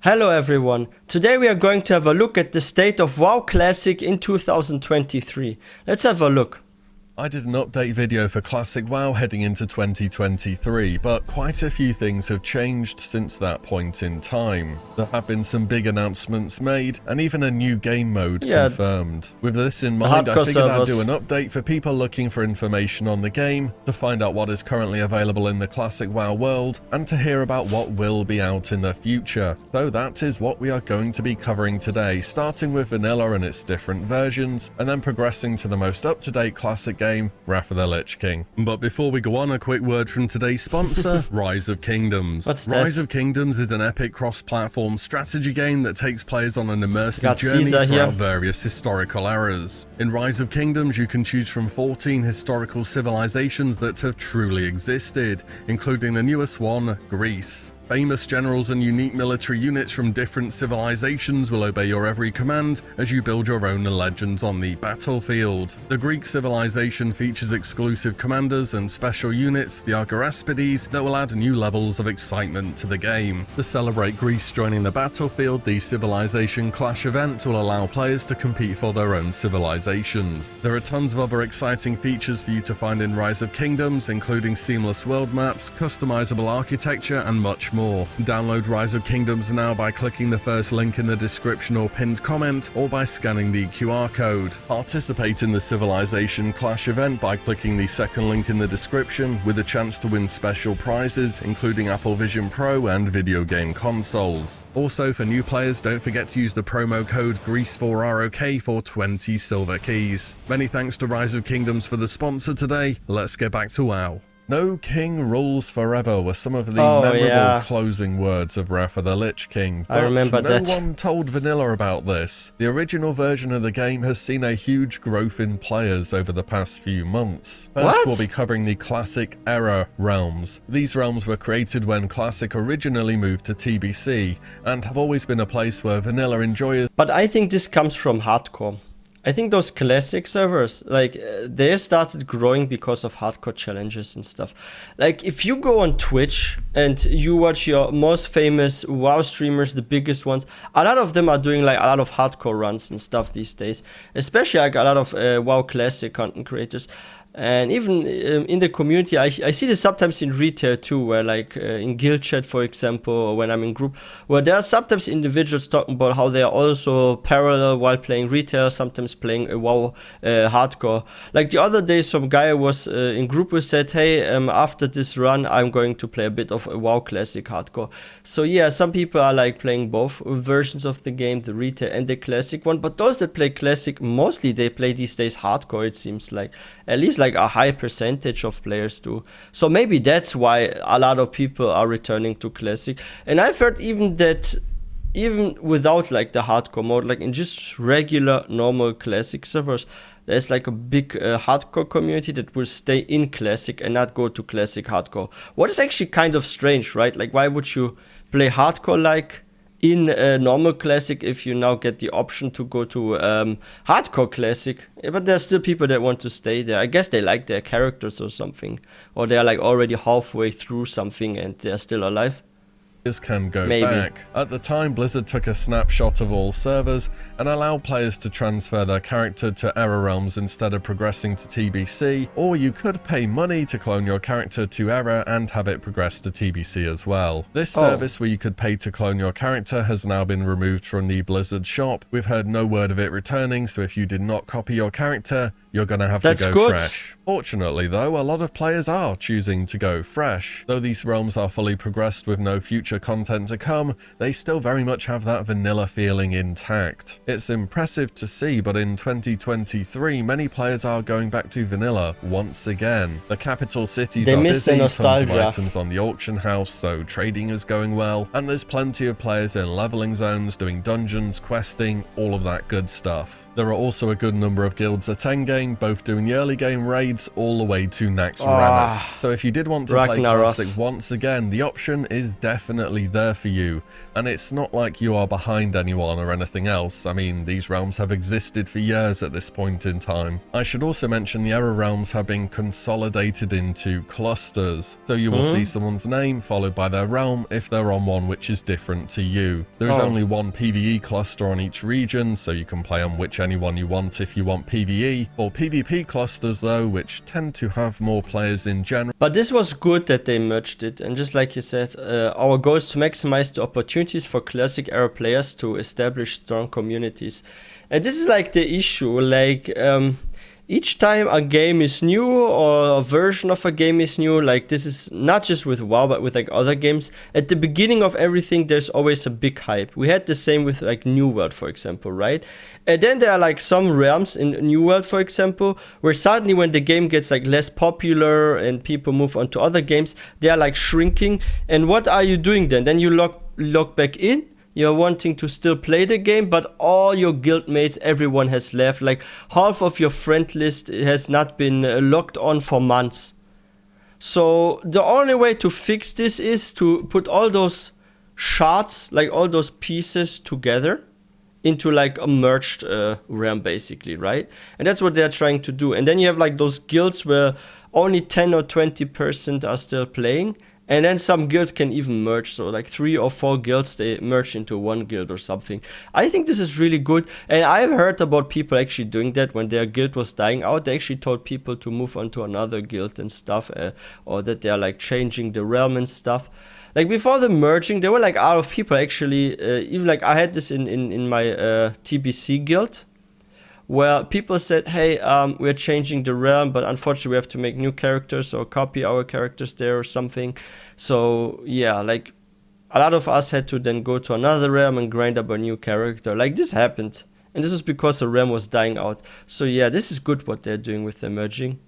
Hello everyone, today we are going to have a look at the state of WoW Classic in 2023. Let's have a look. I did an update video for Classic WoW heading into 2023, but quite a few things have changed since that point in time. There have been some big announcements made, and even a new game mode confirmed. With this in mind, I figured I'd do an update for people looking for information on the game, to find out what is currently available in the Classic WoW world, and to hear about what will be out in the future. So that is what we are going to be covering today, starting with Vanilla and its different versions, and then progressing to the most up-to-date Classic game, Wrath of the Lich King. But before we go on, a quick word from today's sponsor, Rise of Kingdoms. What's that? Rise of Kingdoms is an epic cross-platform strategy game that takes players on an immersive journey throughout various historical eras. In Rise of Kingdoms, you can choose from 14 historical civilizations that have truly existed, including the newest one, Greece. Famous generals and unique military units from different civilizations will obey your every command as you build your own legends on the battlefield. The Greek civilization features exclusive commanders and special units, the Argiraspides, that will add new levels of excitement to the game. To celebrate Greece joining the battlefield, the Civilization Clash event will allow players to compete for their own civilizations. There are tons of other exciting features for you to find in Rise of Kingdoms, including seamless world maps, customizable architecture, and much more. Download Rise of Kingdoms now by clicking the first link in the description or pinned comment, or by scanning the QR code. Participate in the Civilization Clash event by clicking the second link in the description, with a chance to win special prizes, including Apple Vision Pro and video game consoles. Also, for new players, don't forget to use the promo code GREASE4ROK for 20 silver keys. Many thanks to Rise of Kingdoms for the sponsor today. Let's get back to WoW. No king rules forever were some of the memorable closing words of Wrath of the Lich King, but no one told Vanilla about this. The original version of the game has seen a huge growth in players over the past few months. First, we'll be covering the Classic era realms. These realms were created when Classic originally moved to TBC, and have always been a place where Vanilla enjoyers. But I think this comes from hardcore. I think those classic servers, like, they started growing because of hardcore challenges and stuff. Like, if you go on Twitch and you watch your most famous WoW streamers, the biggest ones, a lot of them are doing like a lot of hardcore runs and stuff these days. Especially like a lot of WoW Classic content creators. And even in the community, I see this sometimes in retail too, where like in guild chat, for example, or when I'm in group, where there are sometimes individuals talking about how they are also parallel while playing retail, sometimes playing a WoW hardcore. Like the other day, some guy was in group who said, hey, after this run, I'm going to play a bit of a WoW Classic hardcore. So yeah, some people are like playing both versions of the game, the retail and the classic one. But those that play classic, mostly they play these days hardcore, it seems like. At least like a high percentage of players do. So maybe that's why a lot of people are returning to classic. And I've heard even that even without like the hardcore mode, like in just regular normal classic servers, there's like a big hardcore community that will stay in classic and not go to classic hardcore. What is actually kind of strange, right? Like, why would you play hardcore like in normal classic if you now get the option to go to hardcore classic? But there's still people that want to stay there. I guess they like their characters or something, or they're like already halfway through something and they're still alive. Can go back. At the time, Blizzard took a snapshot of all servers and allowed players to transfer their character to Era realms instead of progressing to TBC, or you could pay money to clone your character to Era and have it progress to TBC as well. This service where you could pay to clone your character has now been removed from the Blizzard shop. We've heard no word of it returning, so if you did not copy your character, you're gonna have to go fresh. Fortunately though, a lot of players are choosing to go fresh. Though these realms are fully progressed with no future content to come, they still very much have that vanilla feeling intact. It's impressive to see, but in 2023, many players are going back to vanilla once again. The capital cities are busy, tons of items on the auction house, so trading is going well, and there's plenty of players in leveling zones, doing dungeons, questing, all of that good stuff. There are also a good number of guilds at endgame, both doing the early game raids all the way to Naxxramas. So if you did want to play Classic once again, the option is definitely definitely there for you, and it's not like you are behind anyone or anything else. I mean, these realms have existed for years at this point in time. I should also mention the Era realms have been consolidated into clusters, so you will see someone's name followed by their realm if they're on one which is different to you. There is only one PvE cluster on each region, so you can play on which anyone you want if you want PvE, or PvP clusters though, which tend to have more players in general. But this was good that they merged it, and just like you said, our goal is to maximize the opportunities for Classic Era players to establish strong communities. And this is like the issue, like each time a game is new or a version of a game is new, like this is not just with WoW but with like other games, at the beginning of everything there's always a big hype. We had the same with like New World, for example, right? And then there are like some realms in New World, for example, where suddenly when the game gets like less popular and people move on to other games, they are like shrinking. And what are you doing then? Then you log back in. You're wanting to still play the game, but all your guildmates, everyone has left. Like half of your friend list has not been logged on for months. So the only way to fix this is to put all those shards, like all those pieces together into like a merged realm basically, right? And that's what they're trying to do. And then you have like those guilds where only 10 or 20% are still playing. And then some guilds can even merge, so like 3 or 4 guilds, they merge into one guild or something. I think this is really good, and I've heard about people actually doing that when their guild was dying out. They actually told people to move on to another guild and stuff, or that they're like changing the realm and stuff. Like before the merging, there were like a lot of people actually, even like I had this in my TBC guild, where people said, hey, we're changing the realm, but unfortunately we have to make new characters or copy our characters there or something. So yeah, like a lot of us had to then go to another realm and grind up a new character. Like this happened, and this was because the realm was dying out. So yeah, this is good what they're doing with the merging.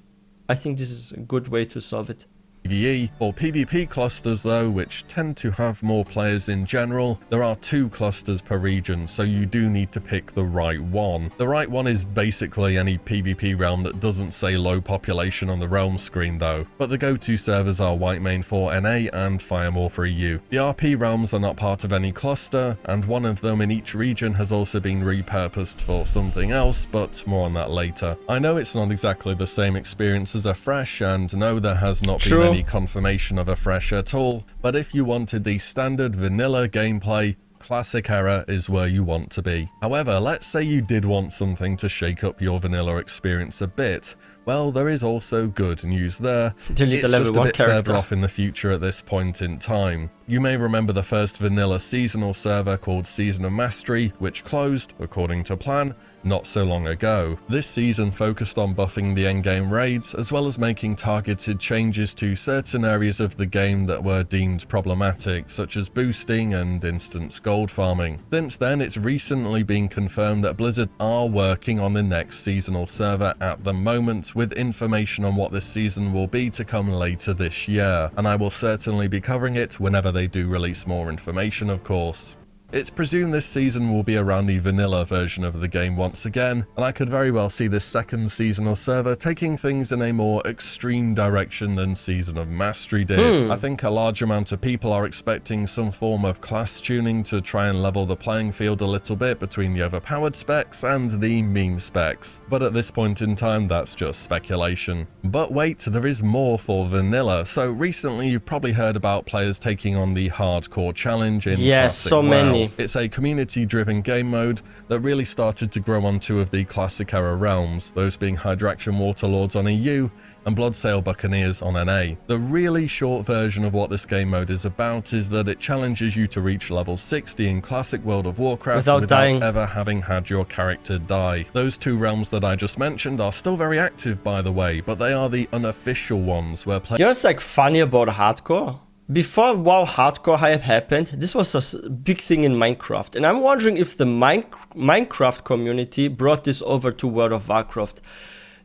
I think this is a good way to solve it. PvE or PvP clusters though, which tend to have more players in general. There are 2 clusters per region, so you do need to pick the right one. The right one is basically any PvP realm that doesn't say low population on the realm screen though, but the go-to servers are Whitemane 4NA and Firemore 3U. The RP realms are not part of any cluster, and one of them in each region has also been repurposed for something else, but more on that later. I know it's not exactly the same experience as a fresh, and no, there has not been any confirmation of a fresh at all, but if you wanted the standard vanilla gameplay, Classic Era is where you want to be. However, let's say you did want something to shake up your vanilla experience a bit. Well, there is also good news there. It's just a bit further off in the future at this point in time. You may remember the first vanilla seasonal server called Season of Mastery, which closed, according to plan, not so long ago. This season focused on buffing the endgame raids, as well as making targeted changes to certain areas of the game that were deemed problematic, such as boosting and instance gold farming. Since then, it's recently been confirmed that Blizzard are working on the next seasonal server at the moment, with information on what this season will be to come later this year, and I will certainly be covering it whenever they do release more information, of course. It's presumed this season will be around the vanilla version of the game once again, and I could very well see this second seasonal server taking things in a more extreme direction than Season of Mastery did. I think a large amount of people are expecting some form of class tuning to try and level the playing field a little bit between the overpowered specs and the meme specs, but at this point in time that's just speculation. But wait, there is more for vanilla. So recently you've probably heard about players taking on the hardcore challenge in Classic so many. It's a community-driven game mode that really started to grow on 2 of the Classic Era realms, those being Hydraction Waterlords on EU and Bloodsail Buccaneers on NA. The really short version of what this game mode is about is that it challenges you to reach level 60 in Classic World of Warcraft without ever having had your character die. Those 2 realms that I just mentioned are still very active, by the way, but they are the unofficial ones where players... You know what's like funny about hardcore? Before WoW hardcore hype happened, this was a big thing in Minecraft, and I'm wondering if the Minecraft community brought this over to World of Warcraft.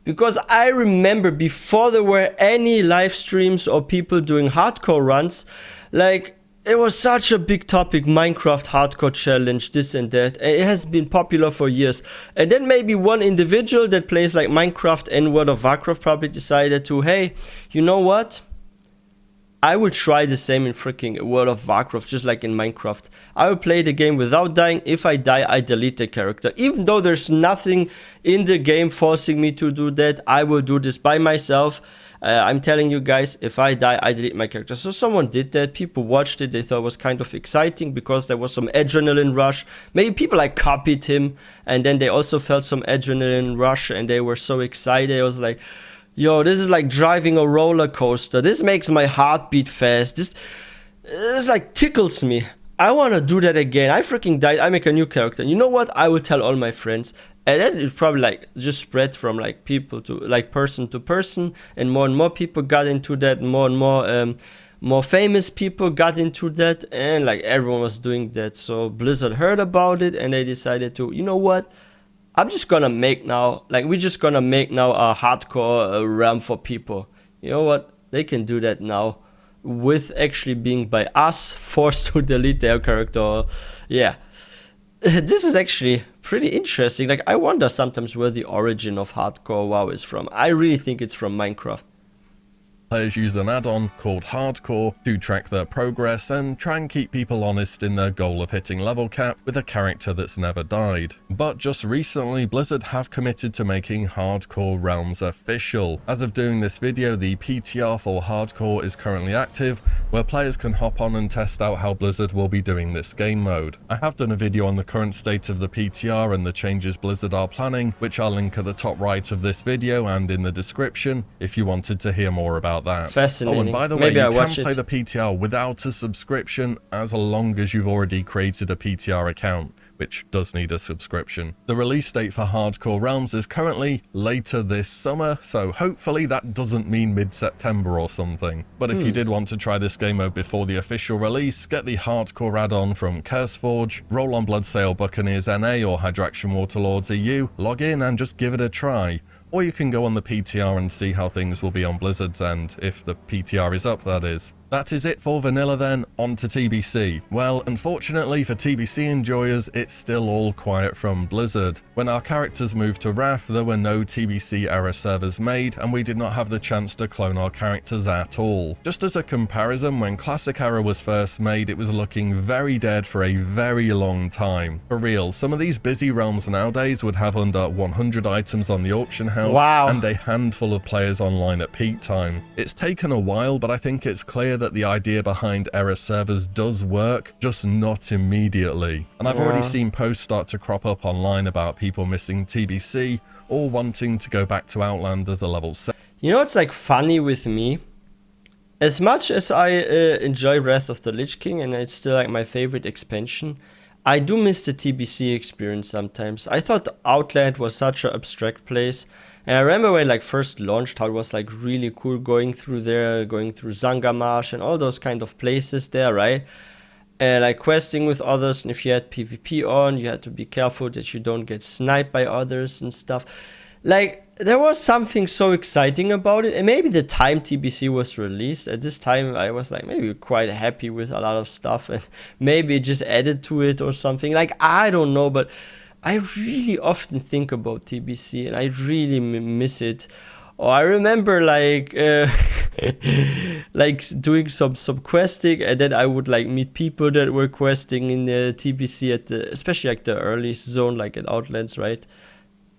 Because I remember before there were any live streams or people doing hardcore runs, like it was such a big topic, Minecraft hardcore challenge, this and that, and it has been popular for years. And then maybe one individual that plays like Minecraft and World of Warcraft probably decided to, hey, you know what? I will try the same in freaking World of Warcraft, just like in Minecraft. I will play the game without dying. If I die, I delete the character. Even though there's nothing in the game forcing me to do that, I will do this by myself. I'm telling you guys, if I die, I delete my character. So someone did that. People watched it. They thought it was kind of exciting because there was some adrenaline rush. Maybe people like copied him, and then they also felt some adrenaline rush, and they were so excited. It was like, yo, this is like driving a roller coaster. This makes my heart beat fast. This like tickles me. I want to do that again. I freaking died. I make a new character. And you know what? I will tell all my friends. And then it probably like just spread from like people to like person to person, and more people got into that. More and more famous people got into that, and like everyone was doing that. So Blizzard heard about it, and they decided to, you know what? I'm just gonna make now, like we're just gonna make now a hardcore realm for people. You know what? They can do that now, with actually being by us forced to delete their character. Yeah. This is actually pretty interesting. Like, I wonder sometimes where the origin of hardcore WoW is from. I really think it's from Minecraft. Players use an add-on called Hardcore to track their progress and try and keep people honest in their goal of hitting level cap with a character that's never died. But just recently, Blizzard have committed to making Hardcore realms official. As of doing this video, the PTR for Hardcore is currently active, where players can hop on and test out how Blizzard will be doing this game mode. I have done a video on the current state of the PTR and the changes Blizzard are planning, which I'll link at the top right of this video and in the description if you wanted to hear more about that. Fascinating. Oh, and by the way, you can play the PTR without a subscription as long as you've already created a PTR account, which does need a subscription. The release date for Hardcore Realms is currently later this summer, so hopefully that doesn't mean mid-September or something. But if you did want to try this game mode before the official release, get the Hardcore add-on from CurseForge, roll on Bloodsail Buccaneers NA or Hydraction Waterlords EU, log in and just give it a try. Or you can go on the PTR and see how things will be on Blizzard's end, if the PTR is up, that is. That is it for vanilla then, on to TBC. Well, unfortunately for TBC enjoyers, it's still all quiet from Blizzard. When our characters moved to Wrath, there were no TBC era servers made, and we did not have the chance to clone our characters at all. Just as a comparison, when Classic era was first made, it was looking very dead for a very long time. For real, some of these busy realms nowadays would have under 100 items on the auction house, and a handful of players online at peak time. It's taken a while, but I think it's clear that the idea behind era servers does work, just not immediately. And I've already seen posts start to crop up online about people missing TBC or wanting to go back to Outland as a level 7. You know what's like funny with me? As much as I enjoy Wrath of the Lich King, and it's still like my favorite expansion, I do miss the TBC experience sometimes. I thought Outland was such an abstract place. And I remember when it like first launched, how it was like really cool going through there, going through Zangarmarsh and all those kind of places there, right? And like questing with others, and if you had PvP on, you had to be careful that you don't get sniped by others and stuff. Like, there was something so exciting about it, and maybe the time TBC was released, at this time I was like maybe quite happy with a lot of stuff, and maybe it just added to it or something. Like, I don't know, but I really often think about TBC, and I really miss it. Or I remember like like doing some questing, and then I would like meet people that were questing in the TBC at the, especially like the earliest zone, like at Outlands, right?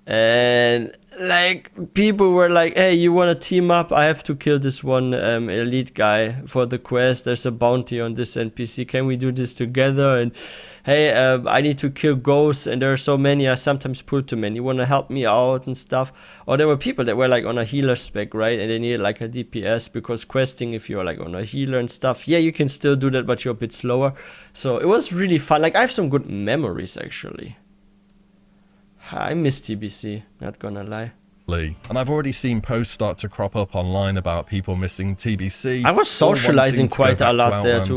And like people were like, hey, you want to team up? I have to kill this one elite guy for the quest. There's a bounty on this NPC. Can we do this together? And hey, I need to kill ghosts, and there are so many. I sometimes pull too many. You want to help me out and stuff? Or there were people that were like on a healer spec, right? And they needed like a DPS, because questing, if you're like on a healer and stuff, yeah, you can still do that, but you're a bit slower. So it was really fun. Like, I have some good memories actually. I miss TBC, not gonna lie. And I've already seen posts start to crop up online about people missing TBC. I was socializing quite a lot there too,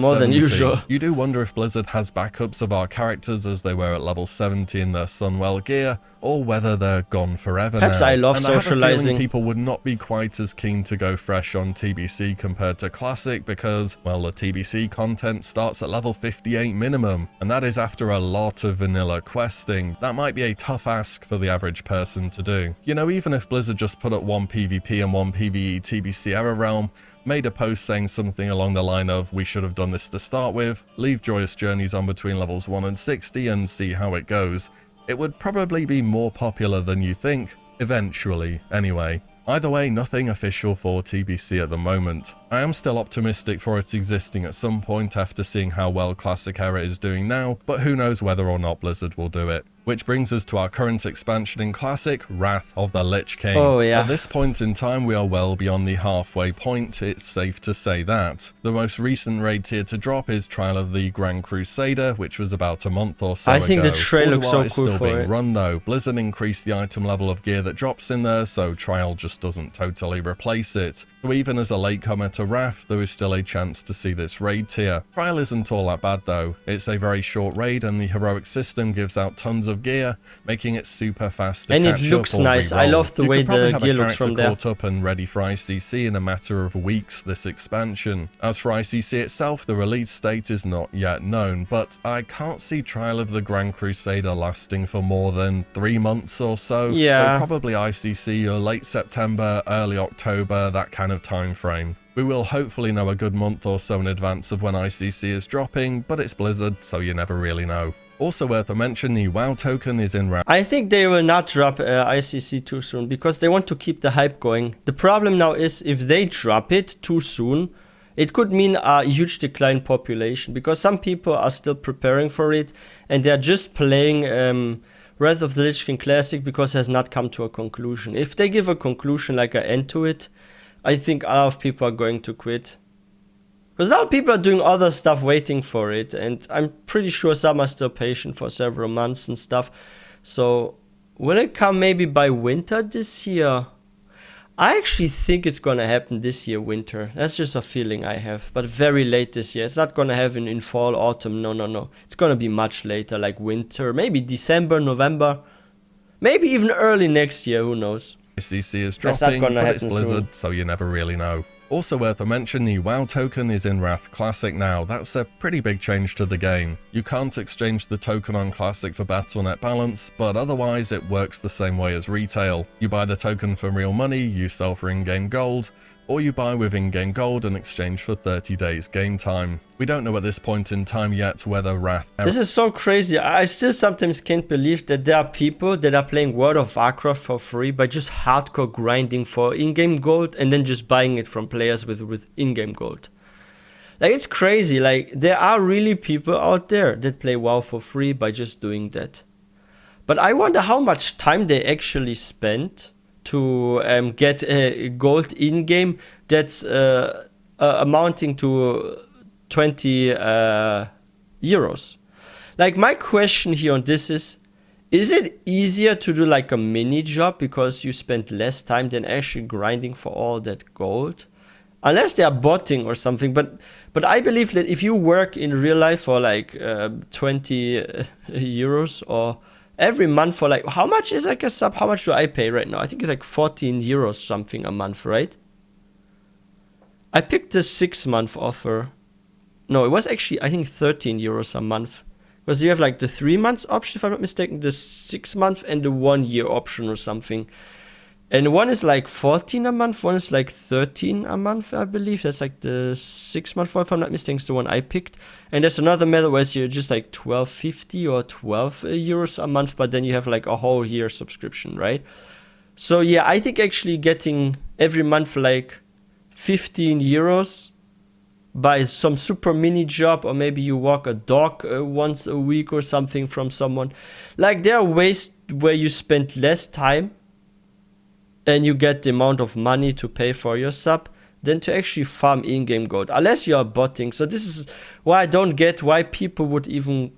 more than usual. You do wonder if Blizzard has backups of our characters as they were at level 70 in their Sunwell gear, or whether they're gone forever Perhaps now. I love and socializing. I have a feeling people would not be quite as keen to go fresh on TBC compared to Classic because, well, the TBC content starts at level 58 minimum, and that is after a lot of vanilla questing. That might be a tough ask for the average person to do. You know, even if Blizzard just put up one PvP and one PvE TBC era realm, made a post saying something along the line of, "We should have done this to start with, leave Joyous Journeys on between levels 1 and 60 and see how it goes. It would probably be more popular than you think, eventually anyway." Either way, nothing official for TBC at the moment. I am still optimistic for it existing at some point after seeing how well Classic Era is doing now, but who knows whether or not Blizzard will do it. Which brings us to our current expansion in Classic, Wrath of the Lich King. Oh yeah. At this point in time, we are well beyond the halfway point, it's safe to say that. The most recent raid tier to drop is Trial of the Grand Crusader, which was about a month or so ago. I think the trail looks so cool still for being it. run though. Blizzard increased the item level of gear that drops in there, so Trial just doesn't totally replace it. So even as a latecomer to Wrath, there is still a chance to see this raid tier. Trial isn't all that bad though. It's a very short raid and the heroic system gives out tons of gear, making it super fast to and catch it looks up or nice. reroll. I love the way the gear looks from from there. Caught up and ready for ICC in a matter of weeks this expansion. As for ICC itself, the release date is not yet known, but I can't see Trial of the Grand Crusader lasting for more than 3 months or so. Yeah. So probably ICC or late September, early October, that kind of time frame. We will hopefully know a good month or so in advance of when ICC is dropping, but it's Blizzard, so you never really know. Also worth a mention, the WoW token is in round. I think they will not drop ICC too soon because they want to keep the hype going. The problem now is if they drop it too soon, it could mean a huge decline in population because some people are still preparing for it and they're just playing Wrath of the Lich King Classic because it has not come to a conclusion. If they give a conclusion like an end to it, I think a lot of people are going to quit. Because now people are doing other stuff waiting for it, and I'm pretty sure some are still patient for several months and stuff. So, will it come maybe by winter this year? I actually think it's gonna happen this year, winter. That's just a feeling I have, but very late this year. It's not gonna happen in fall, autumn, no. It's gonna be much later, like winter, maybe December, November. Maybe even early next year, who knows. ICC is dropping, but it's Blizzard, so you never really know. Also worth a mention, the WoW token is in Wrath Classic now. That's a pretty big change to the game. You can't exchange the token on Classic for Battle.net balance, but otherwise it works the same way as retail. You buy the token for real money, you sell for in-game gold, or you buy with in-game gold in exchange for 30 days game time. We don't know at this point in time yet whether Wrath... This is so crazy. I still sometimes can't believe that there are people that are playing World of Warcraft for free by just hardcore grinding for in-game gold and then just buying it from players with in-game gold. Like, it's crazy. Like, there are really people out there that play WoW for free by just doing that. But I wonder how much time they actually spent to get gold in-game that's amounting to 20 euros. Like, my question here on this is it easier to do like a mini job because you spend less time than actually grinding for all that gold? Unless they are botting or something, but I believe that if you work in real life for like 20 euros or every month for like, how much is like a sub? How much do I pay right now? I think it's like 14 euros something a month, right? I picked the 6-month offer. No, it was actually, I think 13 euros a month. Because you have like the 3 months option, if I'm not mistaken, the 6 month and the 1 year option or something. And one is like 14 a month, one is like 13 a month, I believe. That's like the 6 month one, if I'm not mistaken, is the one I picked. And there's another method where you're just like 12.50 or 12 euros a month, but then you have like a whole year subscription, right? So yeah, I think actually getting every month like 15 euros by some super mini job, or maybe you walk a dog once a week or something from someone. Like, there are ways where you spend less time and you get the amount of money to pay for your sub than to actually farm in-game gold, unless you are botting. So this is why I don't get why people would even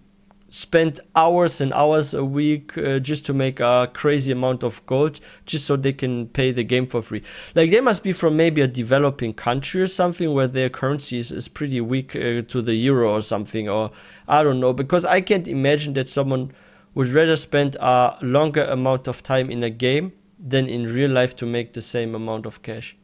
spend hours and hours a week just to make a crazy amount of gold just so they can pay the game for free. Like, they must be from maybe a developing country or something where their currency is pretty weak to the euro or something, or I don't know, because I can't imagine that someone would rather spend a longer amount of time in a game than in real life to make the same amount of cash.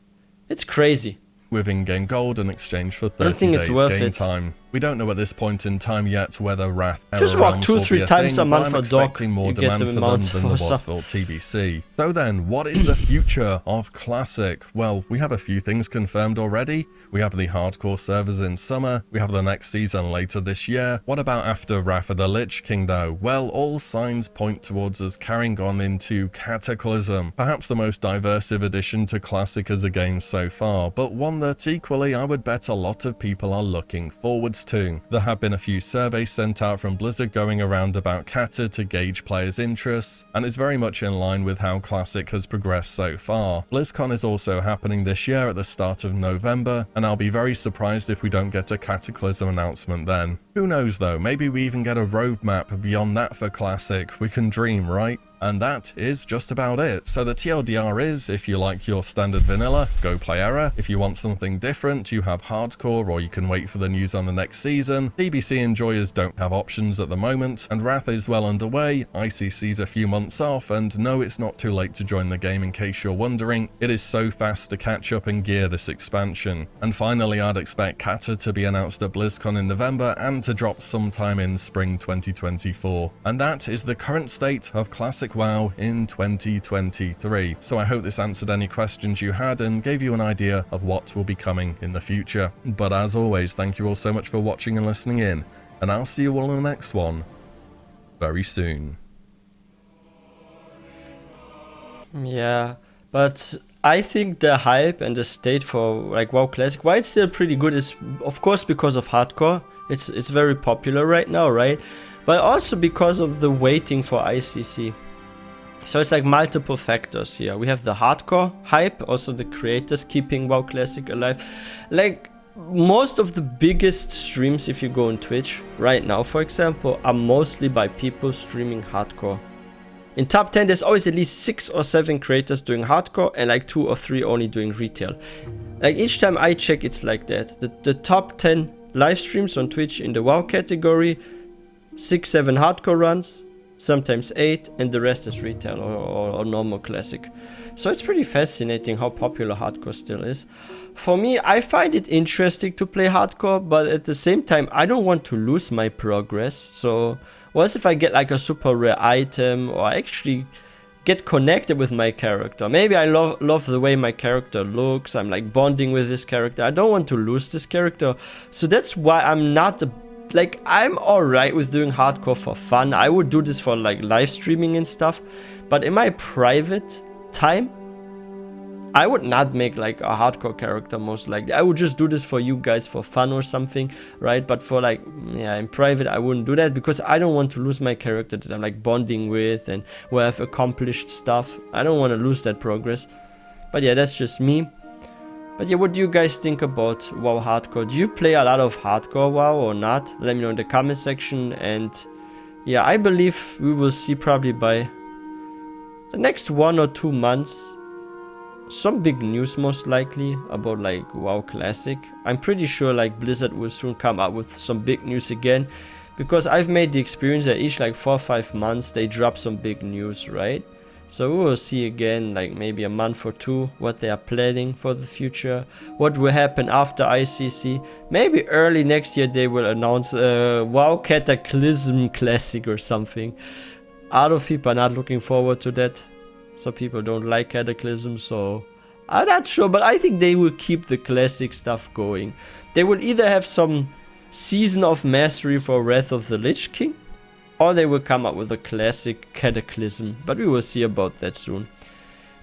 It's crazy. With in-game gold in exchange for 30 days game time. We don't know at this point in time yet whether Wrath era just walk realms 2-3 times a month for Doc. More demand for them than the Bossville TBC. So then, what is the future of Classic? Well, we have a few things confirmed already. We have the hardcore servers in summer. We have the next season later this year. What about after Wrath of the Lich King though? Well, all signs point towards us carrying on into Cataclysm. Perhaps the most diversive addition to Classic as a game so far, but one that equally I would bet a lot of people are looking forwards to. There have been a few surveys sent out from Blizzard going around about Cata to gauge players' interests, and it's very much in line with how Classic has progressed so far. BlizzCon is also happening this year at the start of November, and I'll be very surprised if we don't get a Cataclysm announcement then. Who knows though, maybe we even get a roadmap beyond that for Classic. We can dream, right? And that is just about it. So the TLDR is, if you like your standard vanilla, go play Era. If you want something different, you have hardcore, or you can wait for the news on the next season. DBC enjoyers don't have options at the moment, and Wrath is well underway. ICC's a few months off, and no, it's not too late to join the game in case you're wondering. It is so fast to catch up and gear this expansion. And finally, I'd expect Cata to be announced at BlizzCon in November and to drop sometime in spring 2024. And that is the current state of Classic WoW in 2023. So I hope this answered any questions you had and gave you an idea of what will be coming in the future. But as always, thank you all so much for watching and listening in, and I'll see you all in the next one very soon. Yeah, but I think the hype and the state for like WoW Classic, why it's still pretty good, is of course because of hardcore. It's very popular right now, right? But also because of the waiting for ICC. So it's like multiple factors here. We have the hardcore hype, also the creators keeping WoW Classic alive. Like most of the biggest streams, if you go on Twitch right now, for example, are mostly by people streaming hardcore. In top 10, there's always at least 6 or 7 creators doing hardcore and like 2 or 3 only doing retail. Like each time I check, it's like that. The top 10 live streams on Twitch in the WoW category, 6-7 hardcore runs, sometimes 8, and the rest is retail or normal classic. So it's pretty fascinating how popular hardcore still is. For me, I find it interesting to play hardcore, but at the same time I don't want to lose my progress. So what if I get like a super rare item, or I actually get connected with my character? Maybe I love the way my character looks, I'm like bonding with this character. I don't want to lose this character. So that's why I'm not like, I'm alright with doing hardcore for fun. I would do this for like live streaming and stuff, but in my private time I would not make like a hardcore character, most likely. I would just do this for you guys for fun or something, right? But for like, yeah, in private I wouldn't do that, because I don't want to lose my character that I'm like bonding with and where I've accomplished stuff. I don't want to lose that progress. But yeah, that's just me. But yeah, what do you guys think about WoW hardcore? Do you play a lot of hardcore WoW or not? Let me know in the comment section. And yeah, I believe we will see probably by the next 1 or 2 months some big news, most likely, about like WoW Classic. I'm pretty sure like Blizzard will soon come up with some big news again, because I've made the experience that each like 4 or 5 months they drop some big news, right? So we will see again, like maybe a month or 2, what they are planning for the future, what will happen after ICC. Maybe early next year they will announce WoW Cataclysm Classic or something. A lot of people are not looking forward to that. Some people don't like Cataclysm, so I'm not sure, but I think they will keep the classic stuff going. They will either have some Season of Mastery for Wrath of the Lich King, or they will come up with a classic Cataclysm, but we will see about that soon.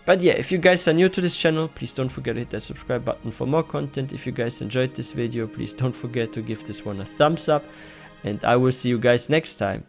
But yeah, if you guys are new to this channel, please don't forget to hit that subscribe button for more content. If you guys enjoyed this video, please don't forget to give this one a thumbs up, and I will see you guys next time.